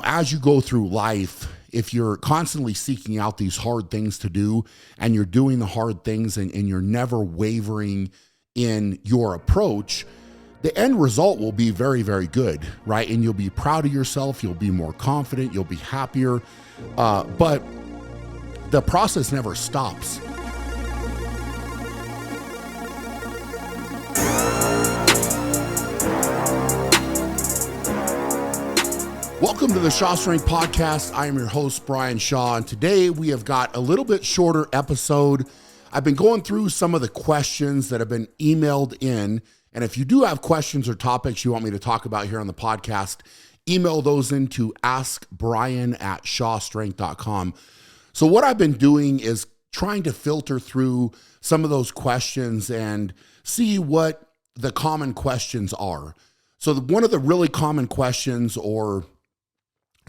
as you go through life, if you're constantly seeking out these hard things to do and you're doing the hard things and you're never wavering in your approach, the end result will be very, very good, right? And you'll be proud of yourself. You'll be more confident. You'll be happier. But the process never stops. Welcome to the Shaw Strength Podcast. I am your host, Brian Shaw, and today we have got a little bit shorter episode. I've been going through some of the questions that have been emailed in, and if you do have questions or topics you want me to talk about here on the podcast, email those into askbrian@shawstrength.com. So what I've been doing is trying to filter through some of those questions and see what the common questions are. So one of the really common questions or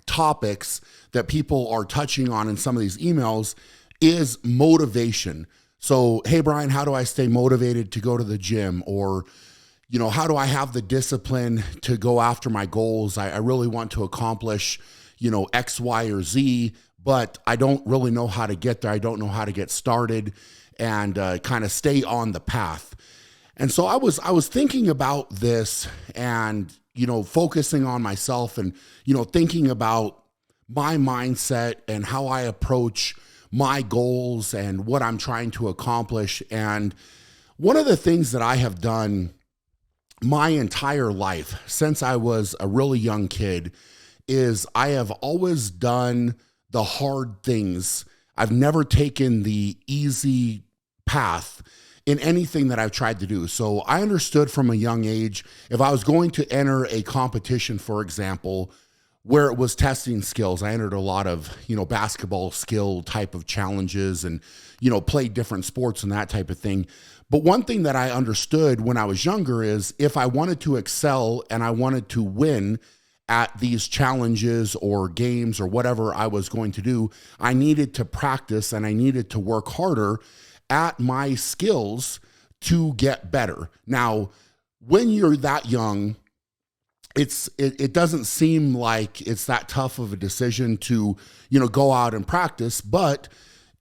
topics that people are touching on in some of these emails is motivation. So, hey, Brian, how do I stay motivated to go to the gym? Or, how do I have the discipline to go after my goals? I really want to accomplish, X, Y, or Z, but I don't really know how to get there. I don't know how to get started and kind of stay on the path. And so I was thinking about this and, focusing on myself and, thinking about my mindset and how I approach my goals and what I'm trying to accomplish. And one of the things that I have done my entire life since I was a really young kid is I have always done the hard things. I've never taken the easy path in anything that I've tried to do. So I understood from a young age, if I was going to enter a competition, for example, where it was testing skills, I entered a lot of, basketball skill type of challenges and, played different sports and that type of thing. But one thing that I understood when I was younger is if I wanted to excel and I wanted to win at these challenges or games or whatever I was going to do, I needed to practice and I needed to work harder at my skills to get better. Now, when you're that young, it doesn't seem like it's that tough of a decision to, go out and practice. But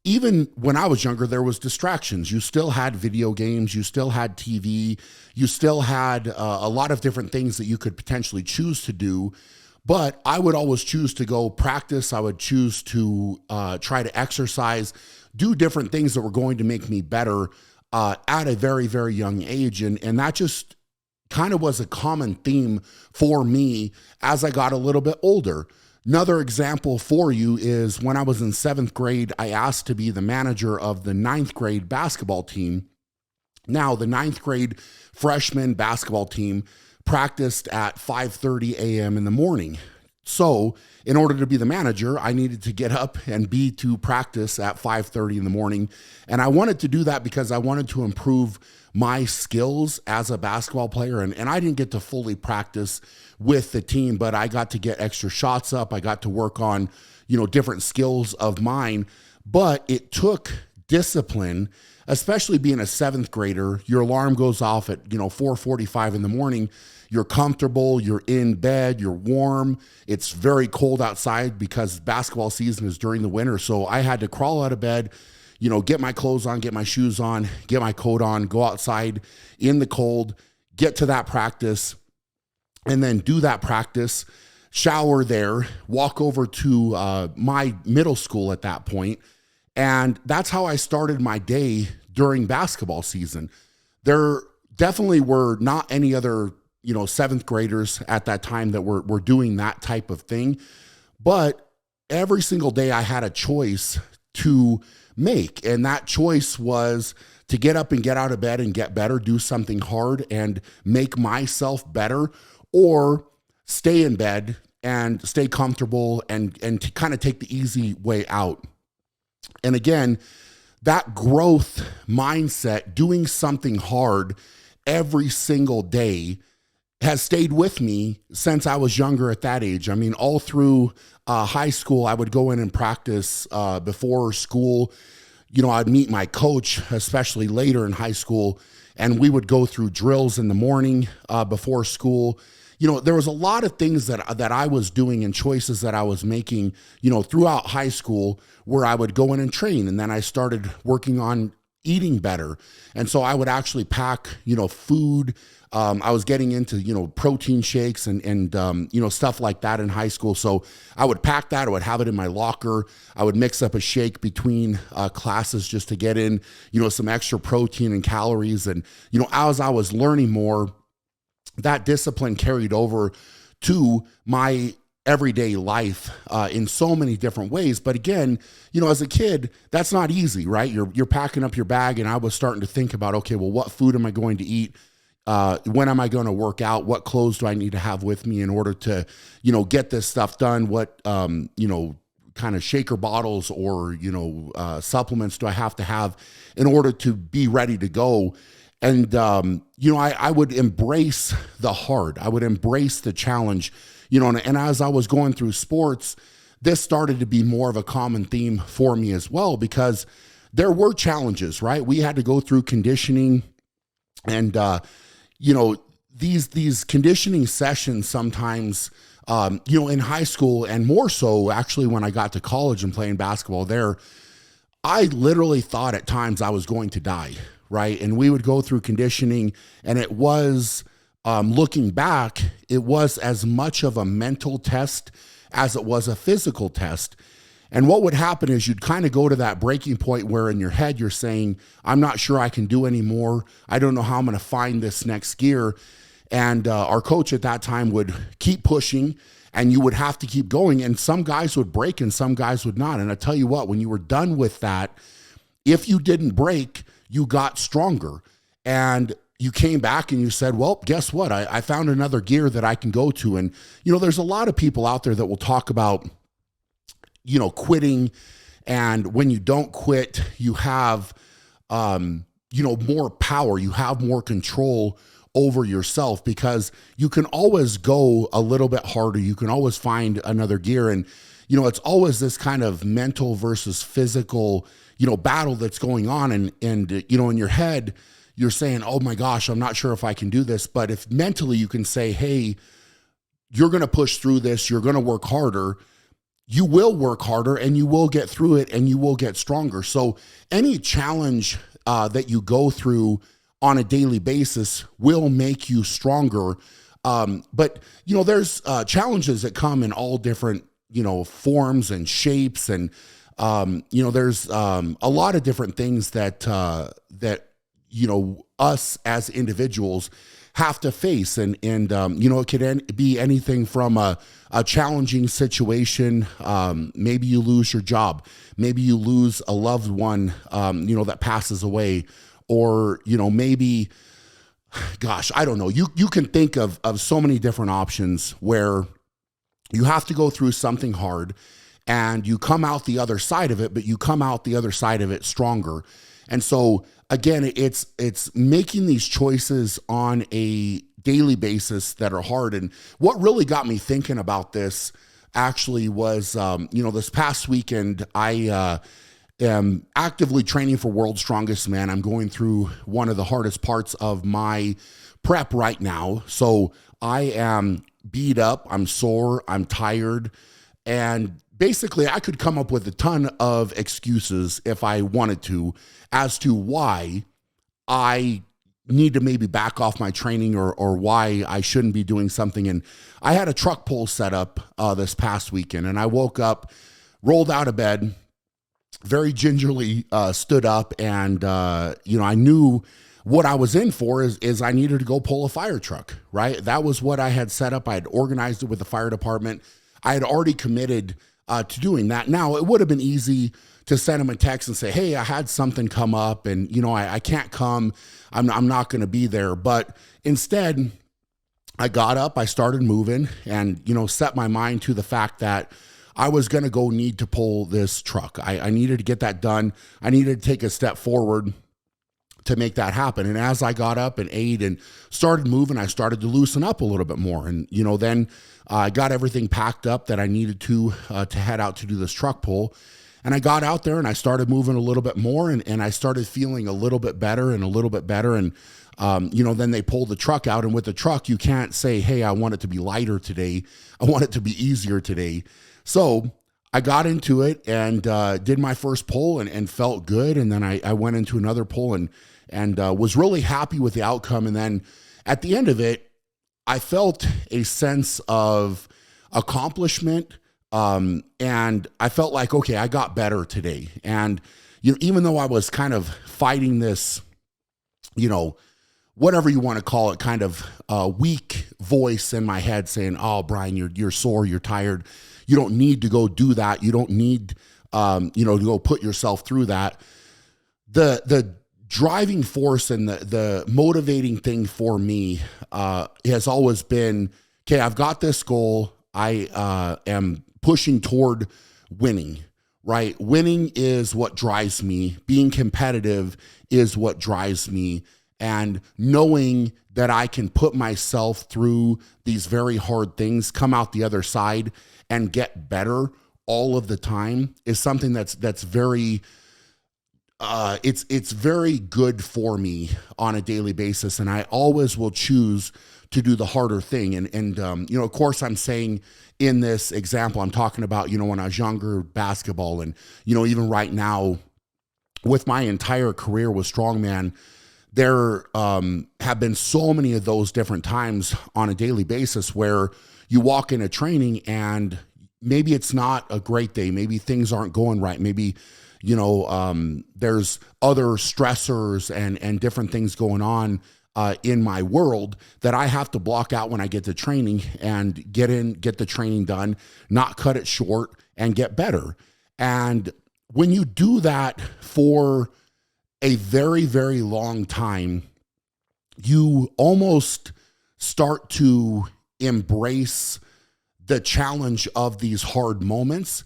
even when I was younger, there was distractions. You still had video games, you still had TV, you still had a lot of different things that you could potentially choose to do. But I would always choose to go practice. I would choose to try to exercise, do different things that were going to make me better at a very, very young age. And that just kind of was a common theme for me as I got a little bit older. Another example for you is when I was in 7th grade, I asked to be the manager of the 9th grade basketball team. Now, the 9th grade freshman basketball team practiced at 5:30 a.m. in the morning. So in order to be the manager, I needed to get up and be to practice at 5:30 in the morning. And I wanted to do that because I wanted to improve my skills as a basketball player. And I didn't get to fully practice with the team, but I got to get extra shots up. I got to work on, different skills of mine. But it took discipline, especially being a 7th grader. Your alarm goes off at, 4:45 in the morning. You're comfortable, you're in bed, you're warm. It's very cold outside because basketball season is during the winter. So I had to crawl out of bed, get my clothes on, get my shoes on, get my coat on, go outside in the cold, get to that practice, and then do that practice, shower there, walk over to my middle school at that point. And that's how I started my day during basketball season. There definitely were not any other 7th graders at that time that were doing that type of thing. But every single day I had a choice to make. And that choice was to get up and get out of bed and get better, do something hard and make myself better, or stay in bed and stay comfortable and to kind of take the easy way out. And again, that growth mindset, doing something hard every single day, has stayed with me since I was younger at that age. I mean, all through high school, I would go in and practice before school. I'd meet my coach, especially later in high school, and we would go through drills in the morning before school, there was a lot of things that I was doing and choices that I was making, throughout high school, where I would go in and train. And then I started working on eating better. And so I would actually pack, food. I was getting into, protein shakes and stuff like that in high school. So I would pack that. I would have it in my locker. I would mix up a shake between classes just to get in, some extra protein and calories. And, as I was learning more, that discipline carried over to my everyday life in so many different ways. But again, as a kid, that's not easy, right? You're packing up your bag, and I was starting to think about, okay, well, what food am I going to eat? When am I going to work out? What clothes do I need to have with me in order to, get this stuff done? What, kind of shaker bottles or, supplements do I have to have in order to be ready to go? And, I would embrace the hard. I would embrace the challenge, and as I was going through sports, this started to be more of a common theme for me as well, because there were challenges, right? We had to go through conditioning, and, these conditioning sessions sometimes, in high school, and more so actually when I got to college and playing basketball there, I literally thought at times I was going to die, right? And we would go through conditioning, and it was, looking back, it was as much of a mental test as it was a physical test. And what would happen is you'd kind of go to that breaking point where in your head you're saying, I'm not sure I can do anymore. I don't know how I'm going to find this next gear. And our coach at that time would keep pushing, and you would have to keep going. And some guys would break and some guys would not. And I tell you what, when you were done with that, if you didn't break, you got stronger. And you came back and you said, well, guess what? I found another gear that I can go to. And, there's a lot of people out there that will talk about, quitting. And when you don't quit, you have, more power. You have more control over yourself, because you can always go a little bit harder. You can always find another gear. And, it's always this kind of mental versus physical, battle that's going on. And, in your head, you're saying, oh my gosh, I'm not sure if I can do this. But if mentally you can say, hey, you're going to push through this, you're going to work harder, you will work harder and you will get through it and you will get stronger. So any challenge that you go through on a daily basis will make you stronger. But, there's challenges that come in all different, forms and shapes. And, there's a lot of different things that us as individuals have to face. And it could be anything from a challenging situation. Maybe you lose your job. Maybe you lose a loved one, that passes away. Or, maybe, gosh, I don't know. You can think of so many different options where you have to go through something hard and you come out the other side of it, but you come out the other side of it stronger. And so again, it's making these choices on a daily basis that are hard. And what really got me thinking about this actually was, this past weekend, I am actively training for World's Strongest Man. I'm going through one of the hardest parts of my prep right now. So I am beat up, I'm sore, I'm tired, and basically I could come up with a ton of excuses if I wanted to as to why I need to maybe back off my training or why I shouldn't be doing something. And I had a truck pull set up this past weekend, and I woke up, rolled out of bed, very gingerly stood up, and I knew what I was in for is I needed to go pull a fire truck, right? That was what I had set up. I had organized it with the fire department. I had already committed to doing that. Now, it would have been easy to send them a text and say, hey, I had something come up and, I can't come. I'm not going to be there. But instead, I got up, I started moving and, set my mind to the fact that I was going to go need to pull this truck. I needed to get that done. I needed to take a step forward to make that happen. And as I got up and ate and started moving, I started to loosen up a little bit more. And, then I got everything packed up that I needed to head out to do this truck pull. And I got out there and I started moving a little bit more, and I started feeling a little bit better and a little bit better. And, then they pulled the truck out, and with the truck, you can't say, hey, I want it to be lighter today. I want it to be easier today. So I got into it and did my first pull and felt good. And then I went into another pull and was really happy with the outcome. And then at the end of it, I felt a sense of accomplishment. And I felt like, okay, I got better today. And, even though I was kind of fighting this, whatever you want to call it, kind of weak voice in my head saying, oh, Brian, you're sore, you're tired. You don't need to go do that. You don't need, to go put yourself through that. The driving force and the motivating thing for me has always been, okay, I've got this goal. I am pushing toward winning, right? Winning is what drives me. Being competitive is what drives me. And knowing that I can put myself through these very hard things, come out the other side and get better all of the time is something that's very, it's very good for me on a daily basis. And I always will choose to do the harder thing. And of course I'm saying in this example, I'm talking about, when I was younger, basketball, and, even right now with my entire career with strongman, there have been so many of those different times on a daily basis where you walk into training and maybe it's not a great day. Maybe things aren't going right. Maybe, there's other stressors and different things going on in my world that I have to block out when I get to training and get the training done, not cut it short, and get better. And when you do that for a very, very long time, you almost start to embrace the challenge of these hard moments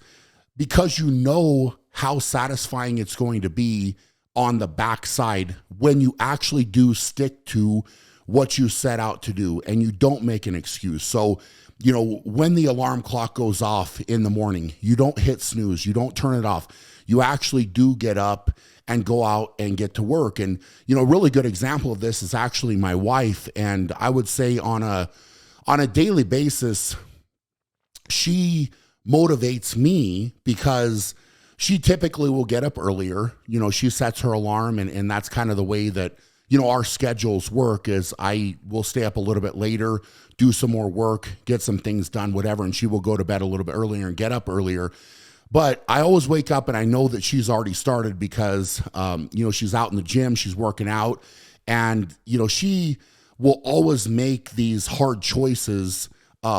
because you know how satisfying it's going to be on the backside when you actually do stick to what you set out to do and you don't make an excuse. So, when the alarm clock goes off in the morning, you don't hit snooze, you don't turn it off. You actually do get up and go out and get to work. And, a really good example of this is actually my wife. And I would say on a daily basis, she motivates me because she typically will get up earlier. She sets her alarm, and that's kind of the way that, our schedules work is I will stay up a little bit later, do some more work, get some things done, whatever, and she will go to bed a little bit earlier and get up earlier. But I always wake up and I know that she's already started because, she's out in the gym, she's working out, and, she will always make these hard choices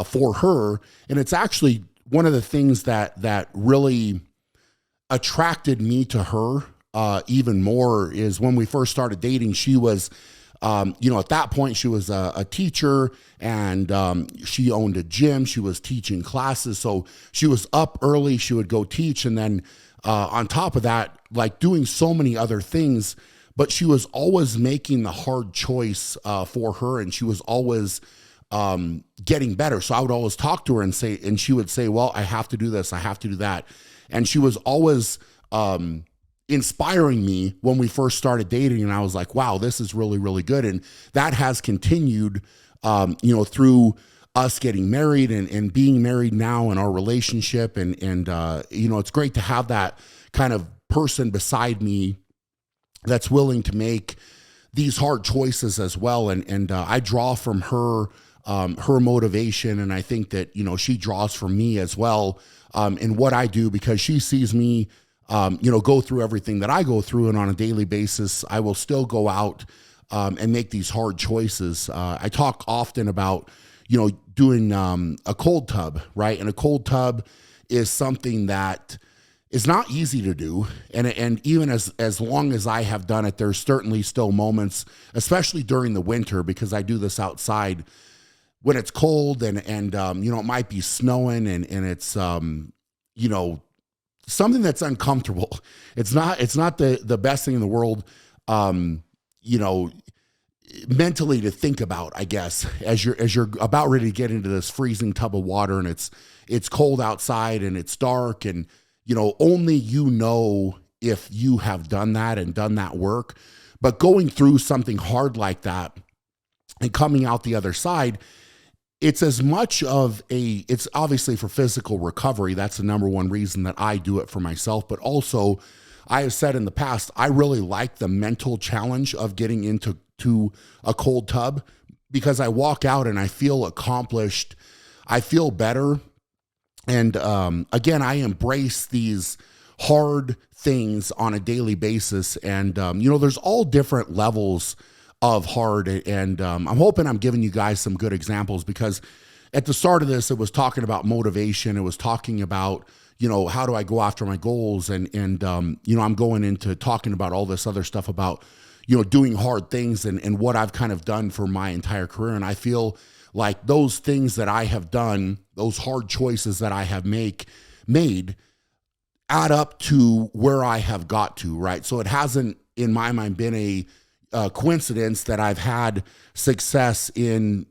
for her. And it's actually one of the things that really attracted me to her even more is when we first started dating. She was, at that point she was a teacher, and she owned a gym. She was teaching classes. So she was up early, she would go teach. And then on top of that, like doing so many other things, but she was always making the hard choice for her. And she was always getting better. So I would always talk to her and she would say, well, I have to do this, I have to do that. And she was always inspiring me when we first started dating. And I was like, wow, this is really, really good. And that has continued, through us getting married and being married now in our relationship. And it's great to have that kind of person beside me that's willing to make these hard choices as well. And I draw from her motivation. And I think that, she draws from me as well in what I do, because she sees me, go through everything that I go through. And on a daily basis, I will still go out and make these hard choices. I talk often about, doing a cold tub, right? And a cold tub is something that is not easy to do. And even as long as I have done it, there's certainly still moments, especially during the winter, because I do this outside when it's cold and it might be snowing and it's, something that's uncomfortable. It's not the best thing in the world, mentally to think about, I guess, as you're about ready to get into this freezing tub of water and it's cold outside and it's dark and only you know if you have done that and done that work. But going through something hard like that and coming out the other side, it's as much of it's obviously for physical recovery. That's the number one reason that I do it for myself. But also, I have said in the past, I really like the mental challenge of getting into a cold tub, because I walk out and I feel accomplished. I feel better. And again, I embrace these hard things on a daily basis. And, there's all different levels of hard. And I'm hoping I'm giving you guys some good examples, because at the start of this, it was talking about motivation. It was talking about, how do I go after my goals? And I'm going into talking about all this other stuff about, doing hard things and what I've kind of done for my entire career. And I feel like those things that I have done, those hard choices that I have made add up to where I have got to, right? So it hasn't, in my mind, been a coincidence that I've had success in,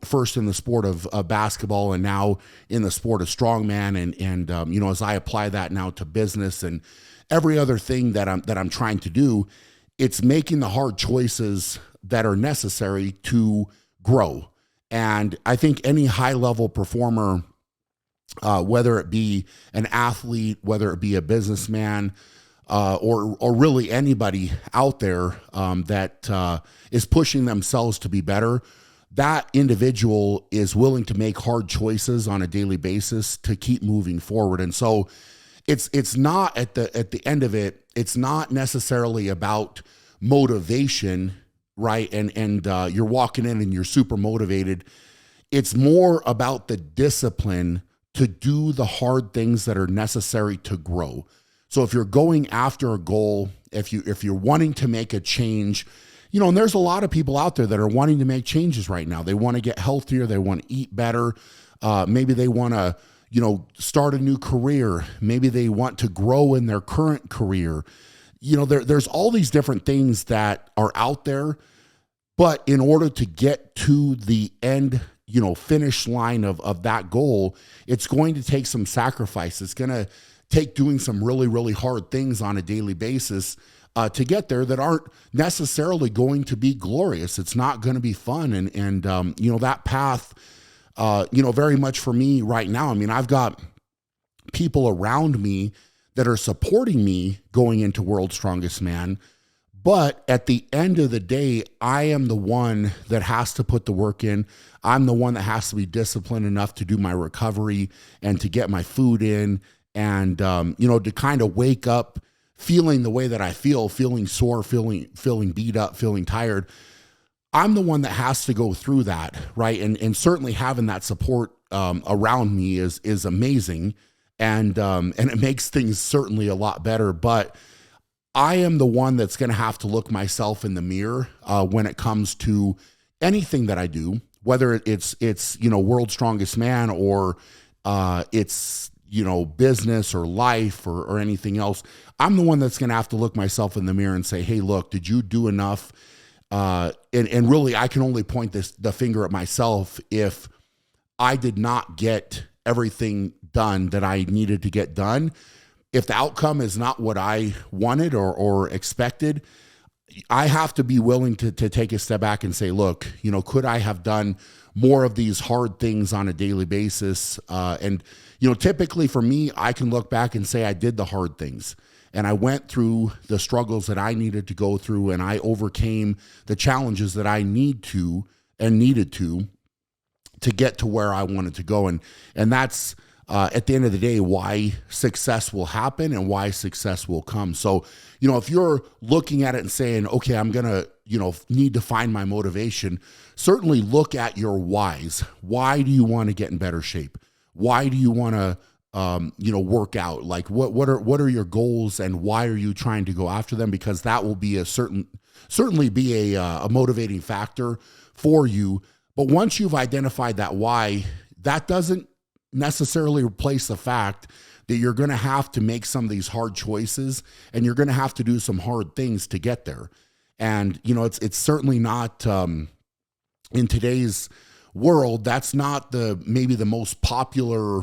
first in the sport of basketball and now in the sport of strongman. And as I apply that now to business and every other thing that I'm trying to do, it's making the hard choices that are necessary to grow. And I think any high level performer, whether it be an athlete, whether it be a businessman, or really anybody out there that is pushing themselves to be better, that individual is willing to make hard choices on a daily basis to keep moving forward. And so it's not at the end of it, it's not necessarily about motivation, right? And you're walking in and you're super motivated. It's more about the discipline to do the hard things that are necessary to grow. So if you're going after a goal, if you're wanting to make a change, and there's a lot of people out there that are wanting to make changes right now. They want to get healthier. They want to eat better. Maybe they want to, start a new career. Maybe they want to grow in their current career. There's all these different things that are out there, but in order to get to the end, finish line of that goal, it's going to take some sacrifice. It's going to take doing some really, really hard things on a daily basis to get there that aren't necessarily going to be glorious. It's not going to be fun. And that path, very much for me right now, I mean, I've got people around me that are supporting me going into World's Strongest Man. But at the end of the day, I am the one that has to put the work in. I'm the one that has to be disciplined enough to do my recovery and to get my food in. And, to kind of wake up feeling the way that I feel, feeling sore, feeling beat up, feeling tired. I'm the one that has to go through that, right? And certainly having that support around me is amazing. And it makes things certainly a lot better. But I am the one that's going to have to look myself in the mirror when it comes to anything that I do, whether it's World's Strongest Man or it's business or life or anything else. I'm the one that's going to have to look myself in the mirror and say, hey, look, did you do enough? And really, I can only point the finger at myself if I did not get everything done that I needed to get done. If the outcome is not what I wanted or expected, I have to be willing to take a step back and say, look, could I have done more of these hard things on a daily basis? And typically for me, I can look back and say I did the hard things and I went through the struggles that I needed to go through and I overcame the challenges that I needed to get to where I wanted to go. And that's at the end of the day, why success will happen and why success will come. So, if you're looking at it and saying, okay, I'm going to, need to find my motivation, certainly look at your whys. Why do you want to get in better shape? Why do you want to, work out? Like what are your goals and why are you trying to go after them? Because that will be certainly be a motivating factor for you. But once you've identified that why, that doesn't necessarily replace the fact that you're going to have to make some of these hard choices and you're going to have to do some hard things to get there. And, it's certainly not, in today's world, that's not maybe the most popular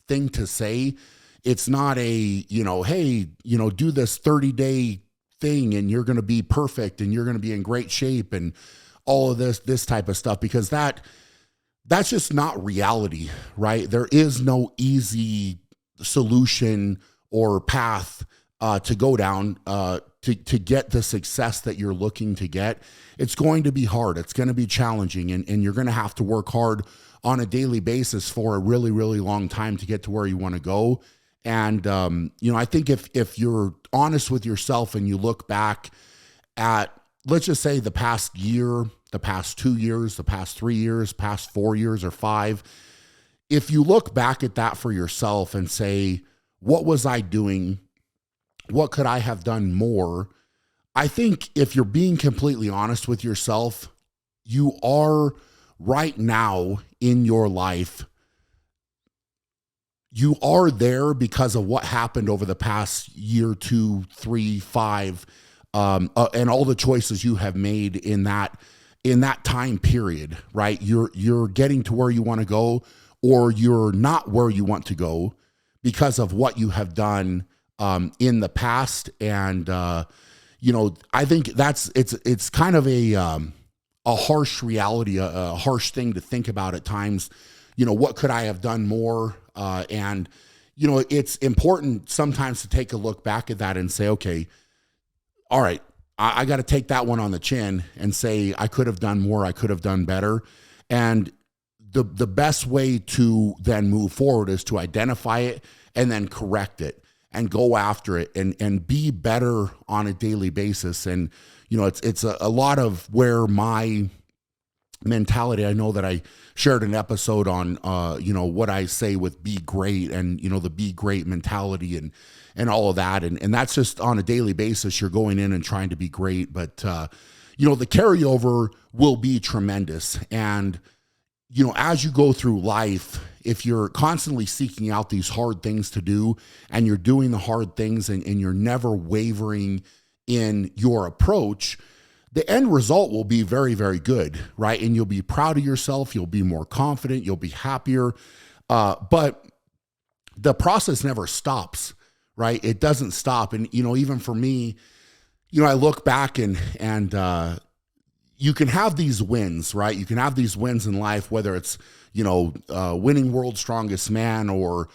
thing to say It's not a, hey, do this 30-day thing and you're going to be perfect and you're going to be in great shape and all of this type of stuff, because that's just not reality, right? There is no easy solution or path to go down to get the success that you're looking to get. It's going to be hard. It's going to be challenging, and you're going to have to work hard on a daily basis for a really, really long time to get to where you want to go. And, I think if you're honest with yourself and you look back at, let's just say, the past year, the past 2 years, the past 3 years, past 4 years or 5, if you look back at that for yourself and say, what was I doing? What could I have done more? I think if you're being completely honest with yourself, you are right now in your life, you are there because of what happened over the past year, 2, 3, 5, and all the choices you have made in that time period, right? You're getting to where you want to go, or you're not where you want to go because of what you have done in the past. And I think it's kind of a harsh reality, a harsh thing to think about at times. What could I have done more? And it's important sometimes to take a look back at that and say, okay, all right, I got to take that one on the chin and say, I could have done more. I could have done better. And the best way to then move forward is to identify it and then correct it and go after it and be better on a daily basis. And, it's a lot of where my mentality, I know that I shared an episode on, what I say with be great and, the be great mentality and all of that. And that's just on a daily basis. You're going in and trying to be great, but, the carryover will be tremendous. And, as you go through life, if you're constantly seeking out these hard things to do and you're doing the hard things and you're never wavering in your approach, the end result will be very, very good, right? And you'll be proud of yourself. You'll be more confident. You'll be happier. But the process never stops, right? It doesn't stop. And, even for me, I look back and you can have these wins, right? You can have these wins in life, whether it's, winning World's Strongest Man or,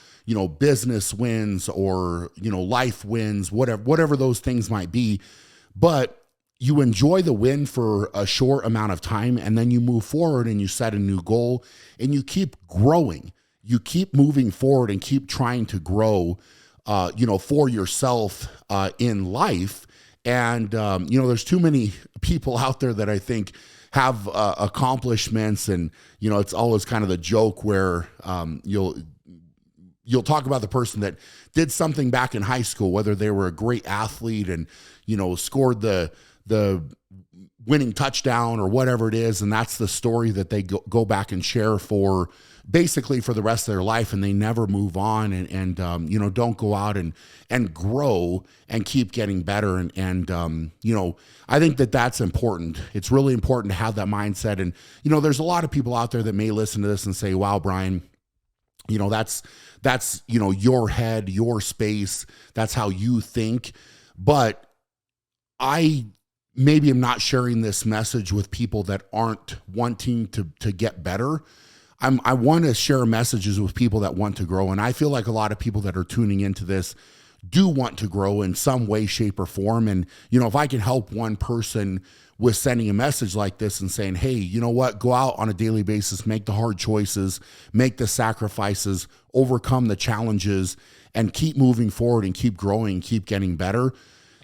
business wins or, life wins, whatever those things might be. But you enjoy the win for a short amount of time, and then you move forward and you set a new goal and you keep growing. You keep moving forward and keep trying to grow, for yourself in life. And, there's too many people out there that I think have accomplishments, and, it's always kind of the joke where you'll talk about the person that did something back in high school, whether they were a great athlete and, scored the winning touchdown or whatever it is. And that's the story that they go back and share for basically for the rest of their life. And they never move on and don't go out and grow and keep getting better. And I think that's important. It's really important to have that mindset. And, there's a lot of people out there that may listen to this and say, wow, Brian, that's your head, your space. That's how you think. But I maybe am not sharing this message with people that aren't wanting to get better. I want to share messages with people that want to grow. And I feel like a lot of people that are tuning into this do want to grow in some way, shape, or form. And, if I can help one person with sending a message like this and saying, hey, you know what, go out on a daily basis, make the hard choices, make the sacrifices, overcome the challenges, and keep moving forward and keep growing, keep getting better.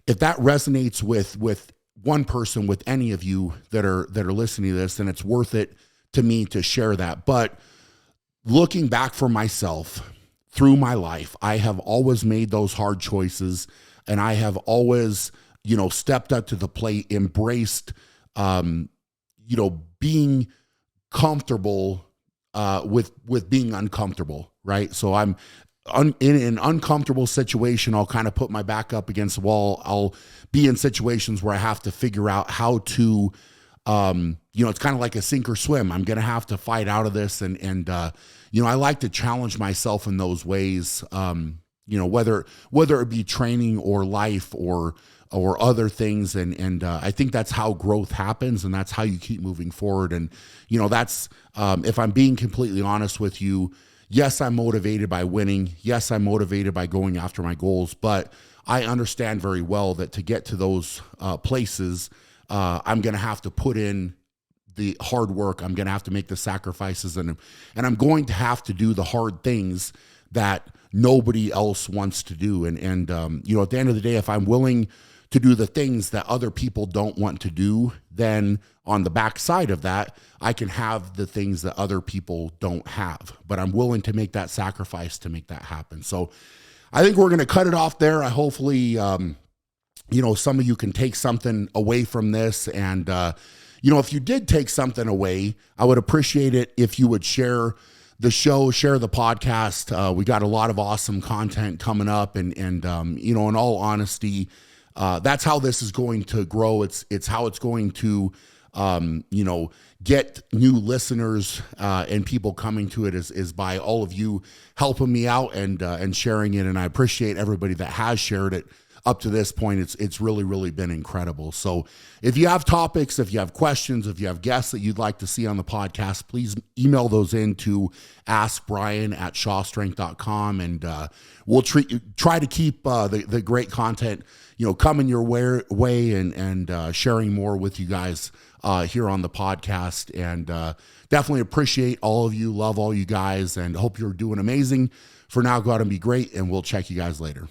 If that resonates with one person, with any of you that are listening to this, then it's worth it to me to share that. But looking back for myself through my life, I have always made those hard choices, and I have always, stepped up to the plate, embraced, being comfortable with being uncomfortable, right? So I'm in an uncomfortable situation. I'll kind of put my back up against the wall. I'll be in situations where I have to figure out how to, it's kind of like a sink or swim. I'm going to have to fight out of this. And I like to challenge myself in those ways. whether it be training or life or other things. And I think that's how growth happens, and that's how you keep moving forward. And, that's, if I'm being completely honest with you, yes, I'm motivated by winning. Yes, I'm motivated by going after my goals, but I understand very well that to get to those places, I'm going to have to put in the hard work. I'm going to have to make the sacrifices, and I'm going to have to do the hard things that nobody else wants to do. And at the end of the day, if I'm willing to do the things that other people don't want to do, then on the backside of that, I can have the things that other people don't have. But I'm willing to make that sacrifice to make that happen. So I think we're going to cut it off there. I hopefully, some of you can take something away from this. And, if you did take something away, I would appreciate it if you would share the show, share the podcast. We got a lot of awesome content coming up, and in all honesty, that's how this is going to grow. It's how it's going to, get new listeners and people coming to it is by all of you helping me out and sharing it. And I appreciate everybody that has shared it up to this point. It's really, really been incredible. So if you have topics, if you have questions, if you have guests that you'd like to see on the podcast, please email those in to askbrian@shawstrength.com, and we'll try to keep the great content, coming your way and sharing more with you guys here on the podcast. And definitely appreciate all of you, love all you guys, and hope you're doing amazing. For now, go out and be great, and we'll check you guys later.